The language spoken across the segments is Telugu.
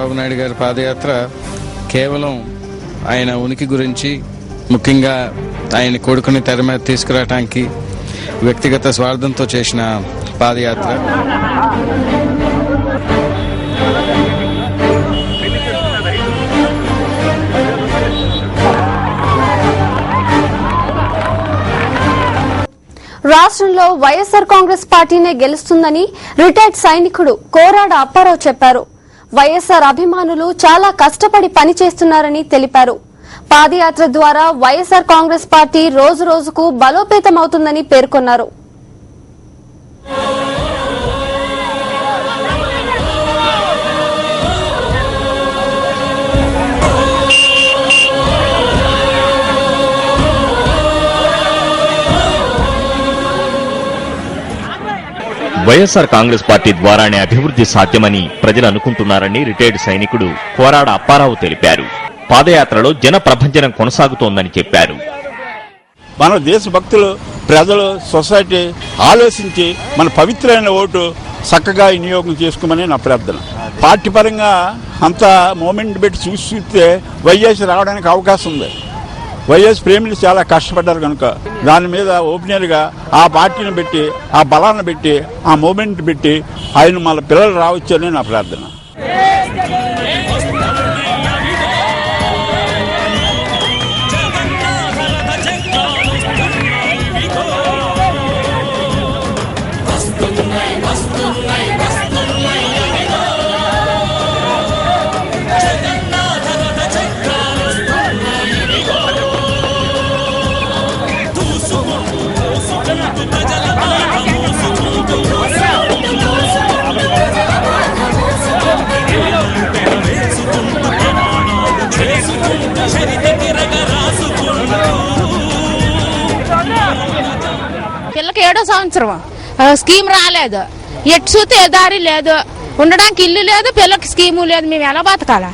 చంద్రబాబు నాయుడు గారి పాదయాత్ర కేవలం ఆయన ఉనికి గురించి, ముఖ్యంగా ఆయన కొడుకుని తెర మీద తీసుకురావడానికి వ్యక్తిగత స్వార్థంతో చేసిన పాదయాత్ర. రాష్ట్రంలో వైఎస్ఆర్ కాంగ్రెస్ పార్టీనే గెలుస్తుందని రిటైర్డ్ సైనికుడు కోరాడ అప్పారావు చెప్పారు. వైఎస్ఆర్ అభిమానులు చాలా కష్టపడి పనిచేస్తున్నారని తెలిపారు. పాదయాత్ర ద్వారా వైఎస్ఆర్ కాంగ్రెస్ పార్టీ రోజు రోజుకు బలోపేతమవుతుందని పేర్కొన్నారు. వైఎస్ఆర్ కాంగ్రెస్ పార్టీ ద్వారానే అభివృద్ధి సాధ్యమని ప్రజలు అనుకుంటున్నారని రిటైర్డ్ సైనికుడు కోరాడ అప్పారావు తెలిపారు. పాదయాత్రలో జన ప్రభంజనం కొనసాగుతోందని చెప్పారు. మన దేశభక్తులు, ప్రజలు, సొసైటీ ఆలోచించి మన పవిత్రమైన ఓటు చక్కగా వినియోగం చేసుకోమని నా ప్రార్థన. పార్టీ పరంగా అంత మూమెంట్ పెట్టి చూస్తే వైఎస్ రావడానికి అవకాశం ఉంది. వైఎస్ ప్రేమిలు చాలా కష్టపడ్డారు కనుక దాని మీద ఓపెనర్గా ఆ పార్టీని పెట్టి, ఆ బలాన్ని పెట్టి, ఆ మూమెంట్ పెట్టి ఆయన మన పిల్లలు రావచ్చని నా ప్రార్థన. పిల్లకి 7వ సంవత్సరం స్కీమ్ రాలేదు, ఎటు చూస్తే దారి లేదు, ఉండడానికి ఇల్లు లేదు, పిల్లకి స్కీము లేదు. మేము ఎలా బతకాలా?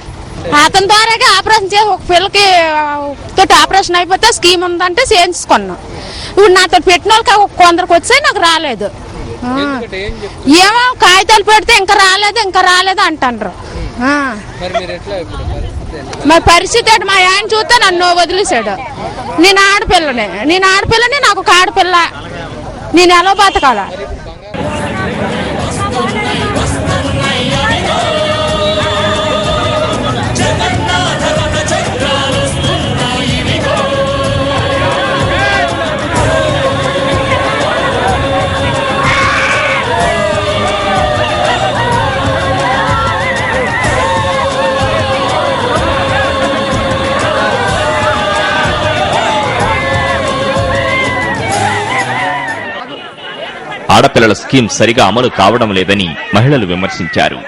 అతని ద్వారాగా ఆపరేషన్ చేసి ఒక పిల్లకి తోటి ఆపరేషన్ అయిపోతే స్కీమ్ ఉందంటే చేయించుకున్నాం. ఇప్పుడు నాతో పెట్టిన వాళ్ళకి కొందరికి వచ్చాయి, నాకు రాలేదు. ఏమో కాగితాలు పెడితే ఇంకా రాలేదు అంటారు. మరి పరిస్థితి అంటే మా ఆయన చూస్తే నన్ను వదిలేశాడు. నేను ఆడపిల్లని నాకు ఒక ఆడపిల్ల, నేను ఎలా బతకాలా? ఆడపిల్లల స్కీమ్ సరిగా అమలు కావడం లేదని మహిళలు విమర్శించారు.